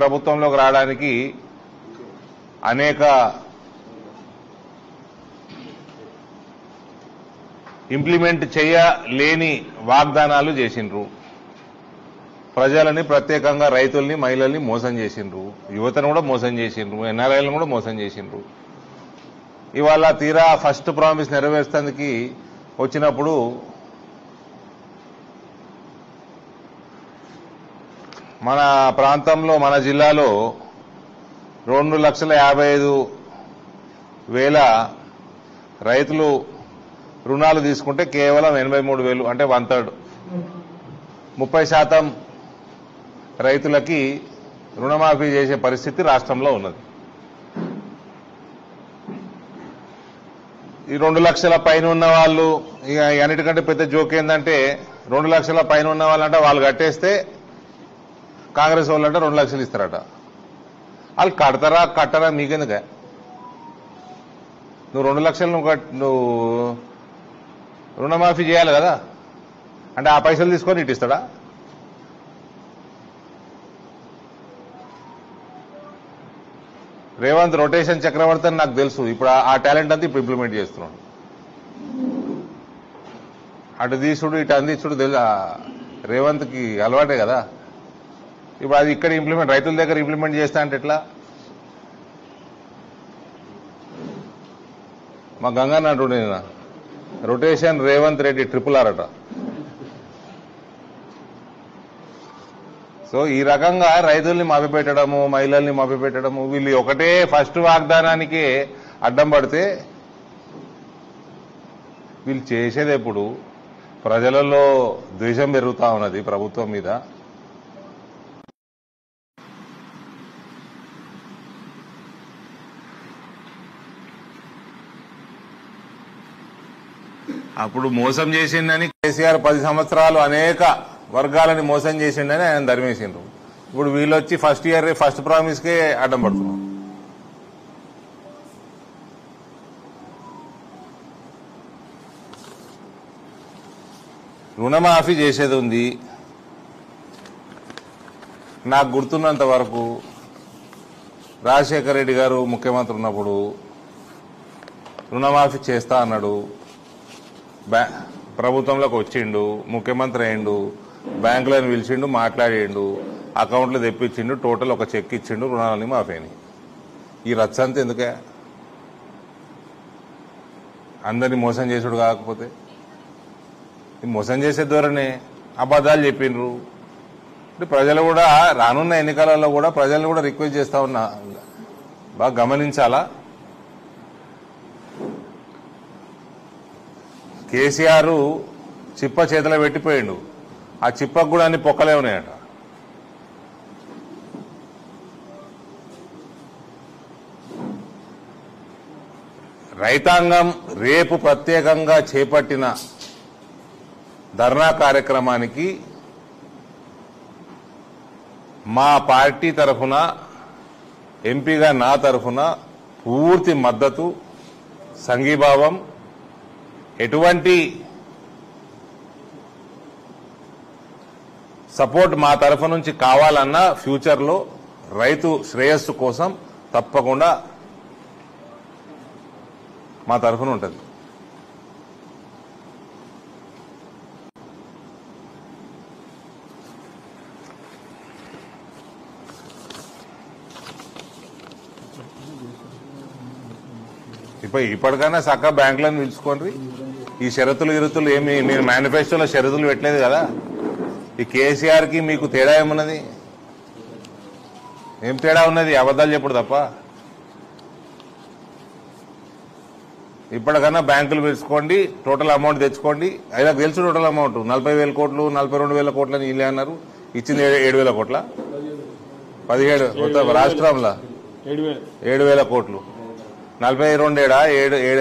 ప్రభుత్వంలోకి రావడానికి అనేక ఇంప్లిమెంట్ చేయలేని వాగ్దానాలు చేసిండ్రు. ప్రజలని ప్రత్యేకంగా రైతుల్ని మహిళల్ని మోసం చేసిండ్రు, యువతను కూడా మోసం చేసిండ్రు, ఎన్ఆర్ఐలను కూడా మోసం చేసిండ్రు. ఇవాళ తీరా ఫస్ట్ ప్రామిస్ నెరవేర్చడానికి వచ్చినప్పుడు మన ప్రాంతంలో మన జిల్లాలో 2,55,000 రైతులు రుణాలు తీసుకుంటే కేవలం 83,000 అంటే 1/3 30% రైతులకి రుణమాఫీ చేసే పరిస్థితి రాష్ట్రంలో ఉన్నది. ఈ 2 లక్షల పైన ఉన్న వాళ్ళు ఇక అన్నిటికంటే పెద్ద జోక్ ఏంటంటే 2 లక్షల పైన ఉన్న వాళ్ళంటే వాళ్ళు కట్టేస్తే కాంగ్రెస్ వాళ్ళంటే 2 లక్షలు ఇస్తారట. వాళ్ళు కడతారా కట్టరా మీకెందుకే? నువ్వు 2 లక్షలు నువ్వు రుణమాఫీ చేయాలి కదా, అంటే ఆ పైసలు తీసుకొని ఇటు ఇస్తాడా? రేవంత్ రొటేషన్ చక్రవర్తి అని నాకు తెలుసు. ఇప్పుడు ఆ టాలెంట్ అంతా ఇప్పుడు ఇంప్లిమెంట్ చేస్తున్నాడు. అటు తీసుడు ఇటు అందించుడు తెలుసు రేవంత్కి అలవాటే కదా. ఇప్పుడు అది ఇక్కడ ఇంప్లిమెంట్ రైతుల దగ్గర ఇంప్లిమెంట్ చేస్తా అంటే ఎట్లా? మా గంగన్న అంటుండే నేను రొటేషన్ రేవంత్ రెడ్డి RRR అట. సో ఈ రకంగా రైతుల్ని మభ్యపెట్టడము, మహిళల్ని మభ్యపెట్టడము, వీళ్ళు ఒకటే ఫస్ట్ వాగ్దానానికి అడ్డం పడితే వీళ్ళు చేసేది ఎప్పుడు? ప్రజలలో ద్వేషం పెరుగుతా ఉన్నది ప్రభుత్వం మీద. అప్పుడు మోసం చేసిందని కేసీఆర్ 10 సంవత్సరాలు అనేక వర్గాలని మోసం చేసిండని ఆయన ధర్మేసిండ్రు. ఇప్పుడు వీళ్ళొచ్చి ఫస్ట్ ఇయర్ ఫస్ట్ ప్రామిస్కే అడ్డం పడుతున్నారు. రుణమాఫీ చేసేది ఉంది. నాకు గుర్తున్నంత వరకు రాజశేఖర రెడ్డి గారు ముఖ్యమంత్రి ఉన్నప్పుడు రుణమాఫీ చేస్తా అన్నాడు. ప్రభుత్వంలోకి వచ్చిండు, ముఖ్యమంత్రి అయిండు, బ్యాంకులను పిలిచిండు, మాట్లాడిండు, అకౌంట్లు తెప్పించిండు, టోటల్ ఒక చెక్ ఇచ్చిండు, రుణాలన్నీ మాఫీ అయినాయి. ఈ రచ్చంతా ఎందుకే? అందరినీ మోసం చేసుడు కాకపోతే మోసం చేసే ధోరణి, అబద్ధాలు చెప్పిండ్రు. అంటే ప్రజలు కూడా రానున్న ఎన్నికలలో కూడా ప్రజలను కూడా రిక్వెస్ట్ చేస్తా ఉన్నా, బాగా గమనించాలా. కేసీఆర్ చిప్ప చేతిలో పెట్టిపోయిండు, ఆ చిప్పకు కూడా అన్ని పొక్కలే ఉన్నాయట. రైతాంగం రేపు ప్రత్యేకంగా చేపట్టిన ధర్నా కార్యక్రమానికి మా పార్టీ తరఫున, ఎంపీగా నా తరఫున పూర్తి మద్దతు, సంఘీభావం. ఎటువంటి సపోర్ట్ మా తరఫు నుంచి కావాలన్నా ఫ్యూచర్లో రైతు శ్రేయస్సు కోసం తప్పకుండా మా తరఫున ఉంటుంది. ఇప్పటికైనా చక్కగా బ్యాంకులను పిలుచుకోండి. ఈ షరతులు ఇరుతులు ఏమి మీరు మేనిఫెస్టోలో షరతులు పెట్టలేదు కదా. ఈ కేసీఆర్కి మీకు తేడా ఏమున్నది? ఏం తేడా ఉన్నది? అబద్ధాలు చెప్పుడు తప్ప. ఇప్పటికన్నా బ్యాంకులు పిలుచుకోండి, టోటల్ అమౌంట్ తెచ్చుకోండి. అయినా తెలుసు టోటల్ అమౌంట్ 40,000 కోట్లు, 42,000 కోట్లు అని వీళ్ళే అన్నారు. ఇచ్చింది 7,000 కోట్ల, 17 మొత్తం రాష్ట్రంలో 7,000 కోట్లు, 42 7